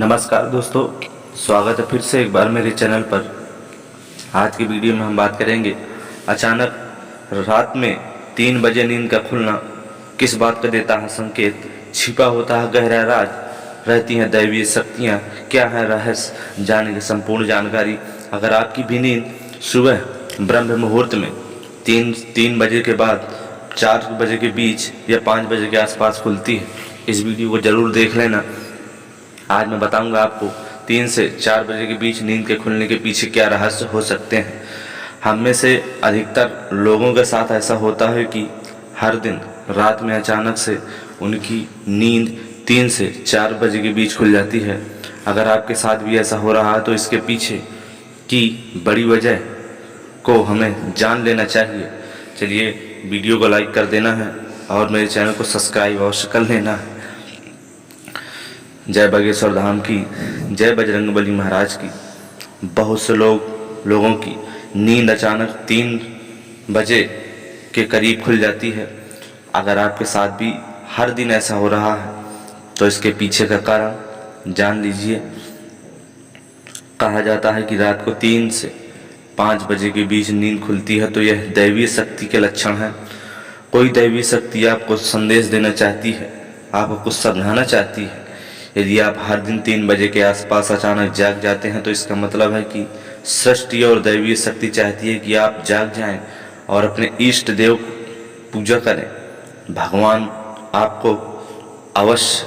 नमस्कार दोस्तों, स्वागत है फिर से एक बार मेरे चैनल पर। आज की वीडियो में हम बात करेंगे अचानक रात में 3 बजे नींद का खुलना किस बात का देता है संकेत। छिपा होता है गहरा राज, रहती हैं दैवीय शक्तियाँ, क्या है रहस्य, जानेंगे संपूर्ण जानकारी। अगर आपकी भी नींद सुबह ब्रह्म मुहूर्त में तीन बजे के बाद 4 बजे के बीच या 5 बजे के आसपास खुलती है, इस वीडियो को ज़रूर देख लेना। आज मैं बताऊंगा आपको 3 से 4 बजे के बीच नींद के खुलने के पीछे क्या रहस्य हो सकते हैं। हम में से अधिकतर लोगों के साथ ऐसा होता है कि हर दिन रात में अचानक से उनकी नींद 3 से 4 बजे के बीच खुल जाती है। अगर आपके साथ भी ऐसा हो रहा है तो इसके पीछे की बड़ी वजह को हमें जान लेना चाहिए। चलिए वीडियो को लाइक कर देना है और मेरे चैनल को सब्सक्राइब अवश्य कर लेना है। जय बागेश्वर धाम की, जय बजरंगबली महाराज की। बहुत से लोगों की नींद अचानक 3 बजे के करीब खुल जाती है। अगर आपके साथ भी हर दिन ऐसा हो रहा है तो इसके पीछे का कारण जान लीजिए। कहा जाता है कि रात को 3 से 5 बजे के बीच नींद खुलती है तो यह दैवीय शक्ति के लक्षण है। कोई दैवीय शक्ति आपको संदेश देना चाहती है, आपको कुछ समझाना चाहती है। यदि आप हर दिन 3 बजे के आसपास अचानक जाग जाते हैं तो इसका मतलब है कि सृष्टि और दैवीय शक्ति चाहती है कि आप जाग जाएं और अपने इष्ट देव की पूजा करें। भगवान आपको अवश्य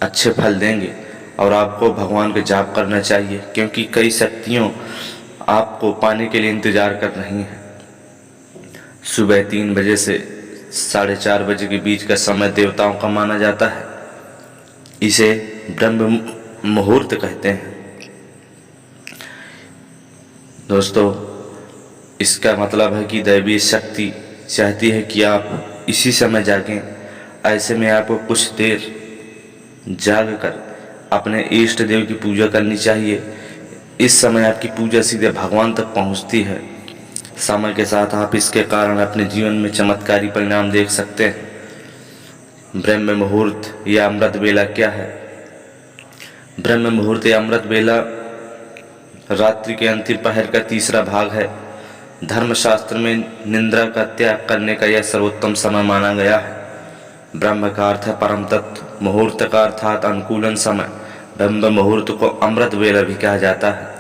अच्छे फल देंगे और आपको भगवान के जाप करना चाहिए, क्योंकि कई शक्तियों आपको पाने के लिए इंतजार कर रही हैं। सुबह 3 बजे से 4:30 बजे के बीच का समय देवताओं का माना जाता है। इसे ब्रह्म मुहूर्त कहते हैं। दोस्तों, इसका मतलब है कि दैवीय शक्ति चाहती है कि आप इसी समय जागें। ऐसे में आपको कुछ देर जाग कर अपने इष्ट देव की पूजा करनी चाहिए। इस समय आपकी पूजा सीधे भगवान तक पहुंचती है। समय के साथ आप इसके कारण अपने जीवन में चमत्कारी परिणाम देख सकते हैं। ब्रह्म मुहूर्त या अमृत बेला क्या है? ब्रह्म मुहूर्त या अमृत बेला रात्रि के अंतिम पहर का तीसरा भाग है। धर्मशास्त्र में निद्रा का त्याग करने का यह सर्वोत्तम समय माना गया है। ब्रह्म का अर्थ है परम तत्व, मुहूर्त का अर्थात अनुकूलन समय। ब्रह्म मुहूर्त को अमृत बेला भी कहा जाता है।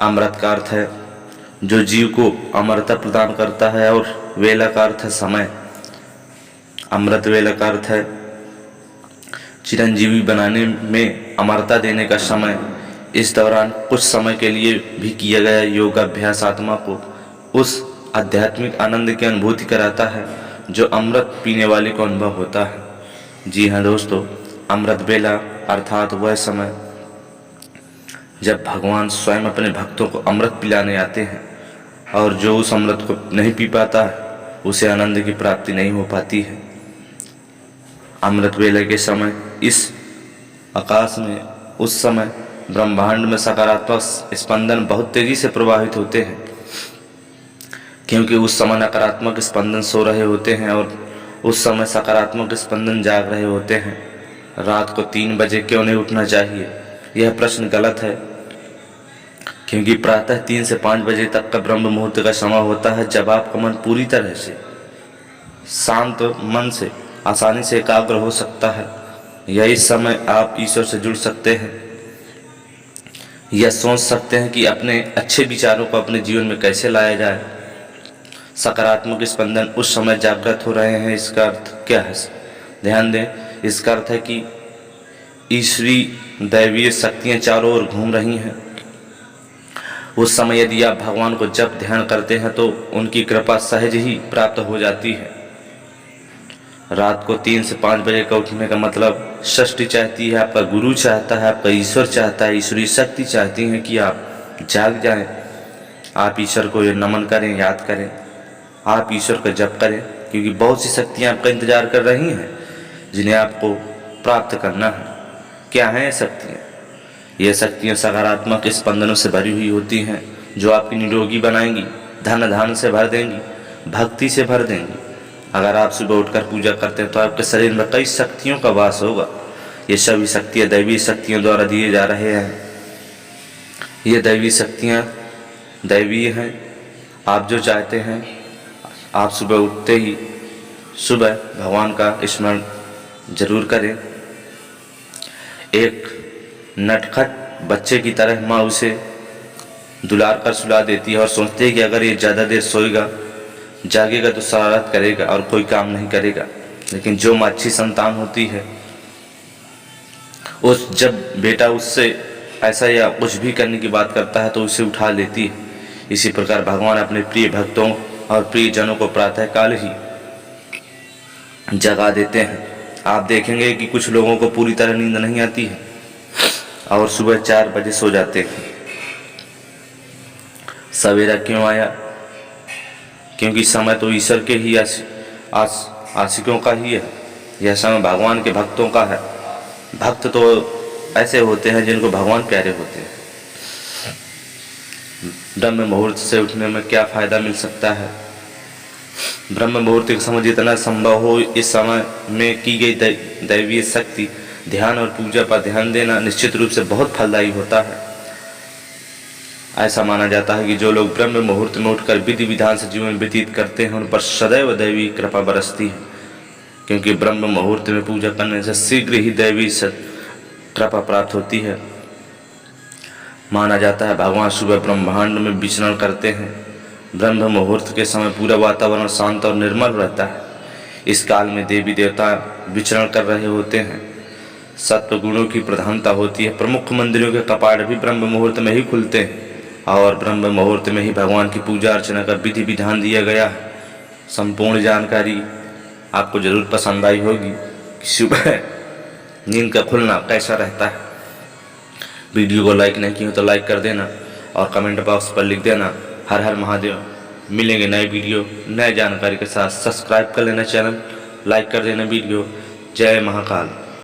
अमृत का अर्थ है जो जीव को अमरता प्रदान करता है और वेला का अर्थ है समय। अमृत वेला का अर्थ है चिरंजीवी बनाने में अमरता देने का समय। इस दौरान कुछ समय के लिए भी किया गया योगाभ्यास आत्मा को उस आध्यात्मिक आनंद की अनुभूति कराता है जो अमृत पीने वाले को अनुभव होता है। जी हाँ दोस्तों, अमृत बेला अर्थात वह समय जब भगवान स्वयं अपने भक्तों को अमृत पिलाने आते हैं और जो उस अमृत को नहीं पी पाता है उसे आनंद की प्राप्ति नहीं हो पाती है। अमृत वेले के समय इस आकाश में उस समय ब्रह्मांड में सकारात्मक स्पंदन बहुत तेजी से प्रवाहित होते हैं, क्योंकि उस समय नकारात्मक स्पंदन सो रहे होते हैं और उस समय सकारात्मक स्पंदन जाग रहे होते हैं। रात को 3 बजे क्यों नहीं उठना चाहिए? यह प्रश्न गलत है, क्योंकि प्रातः 3 से 5 बजे तक का ब्रह्म मुहूर्त का समय होता है जब आपका मन पूरी तरह से शांत मन से आसानी से एकाग्र हो सकता है। यही समय आप ईश्वर से जुड़ सकते हैं या सोच सकते हैं कि अपने अच्छे विचारों को अपने जीवन में कैसे लाया जाए। सकारात्मक स्पंदन उस समय जागृत हो रहे हैं, इसका अर्थ क्या है? ध्यान दें, इसका अर्थ है कि ईश्वरीय दैवीय शक्तियाँ चारों ओर घूम रही हैं। उस समय यदि आप भगवान को जप ध्यान करते हैं तो उनकी कृपा सहज ही प्राप्त हो जाती है। रात को 3 से 5 बजे का उठने का मतलब सृष्टि चाहती है, आपका गुरु चाहता है, आपका ईश्वर चाहता है, ईश्वरीय शक्ति चाहती है कि आप जाग जाएं। आप ईश्वर को नमन करें, याद करें, आप ईश्वर का जप करें, क्योंकि बहुत सी शक्तियाँ आपका इंतजार कर रही हैं जिन्हें आपको प्राप्त करना है। क्या हैं ये शक्तियाँ? ये शक्तियाँ सकारात्मक स्पंदनों से भरी हुई होती हैं जो आपकी निरोगी बनाएंगी, धन धान से भर देंगी, भक्ति से भर देंगी। अगर आप सुबह उठकर पूजा करते हैं तो आपके शरीर में कई शक्तियों का वास होगा। ये सभी शक्तियाँ दैवीय शक्तियों द्वारा दिए जा रहे हैं। ये दैवीय शक्तियाँ दैवीय हैं। आप जो चाहते हैं, आप सुबह उठते ही सुबह भगवान का स्मरण जरूर करें। एक नटखट बच्चे की तरह माँ उसे दुलार कर सुला देती है और सोचती है कि अगर ये ज़्यादा देर सोएगा, जागेगा तो शरारत करेगा और कोई काम नहीं करेगा। लेकिन जो माँ अच्छी संतान होती है, उस जब बेटा उससे ऐसा या कुछ भी करने की बात करता है तो उसे उठा लेती है। इसी प्रकार भगवान अपने प्रिय भक्तों और प्रिय जनों को प्रातःकाल ही जगा देते हैं। आप देखेंगे कि कुछ लोगों को पूरी तरह नींद नहीं आती है और सुबह 4 बजे सो जाते हैं। सवेरा क्यों आया? क्योंकि समय तो ईश्वर के ही आशिकों का ही है। यह समय भगवान के भक्तों का है। भक्त तो ऐसे होते हैं जिनको भगवान प्यारे होते हैं। ब्रह्म मुहूर्त से उठने में क्या फ़ायदा मिल सकता है? ब्रह्म मुहूर्त का समय जितना संभव हो इस समय में की गई दैवीय शक्ति, ध्यान और पूजा पर ध्यान देना निश्चित रूप से बहुत फलदायी होता है। ऐसा माना जाता है कि जो लोग ब्रह्म मुहूर्त में उठकर विधि विधान से जीवन व्यतीत करते हैं उन पर सदैव दैवी कृपा बरसती है, क्योंकि ब्रह्म मुहूर्त में पूजा करने से शीघ्र ही दैवी कृपा प्राप्त होती है। माना जाता है भगवान सुबह ब्रह्मांड में विचरण करते हैं। ब्रह्म मुहूर्त के समय पूरा वातावरण शांत और निर्मल रहता है। इस काल में देवी देवता विचरण कर रहे होते हैं। सत्व गुणों की प्रधानता होती है। प्रमुख मंदिरों के कपाट भी ब्रह्म मुहूर्त में ही खुलते हैं और ब्रह्म मुहूर्त में ही भगवान की पूजा अर्चना का विधि विधान दिया गया है। संपूर्ण जानकारी आपको जरूर पसंद आई होगी कि सुबह नींद का खुलना कैसा रहता है। वीडियो को लाइक नहीं किया तो लाइक कर देना और कमेंट बॉक्स पर लिख देना हर हर महादेव। मिलेंगे नए वीडियो नए जानकारी के साथ। सब्सक्राइब कर लेना चैनल, लाइक कर देना वीडियो। जय महाकाल।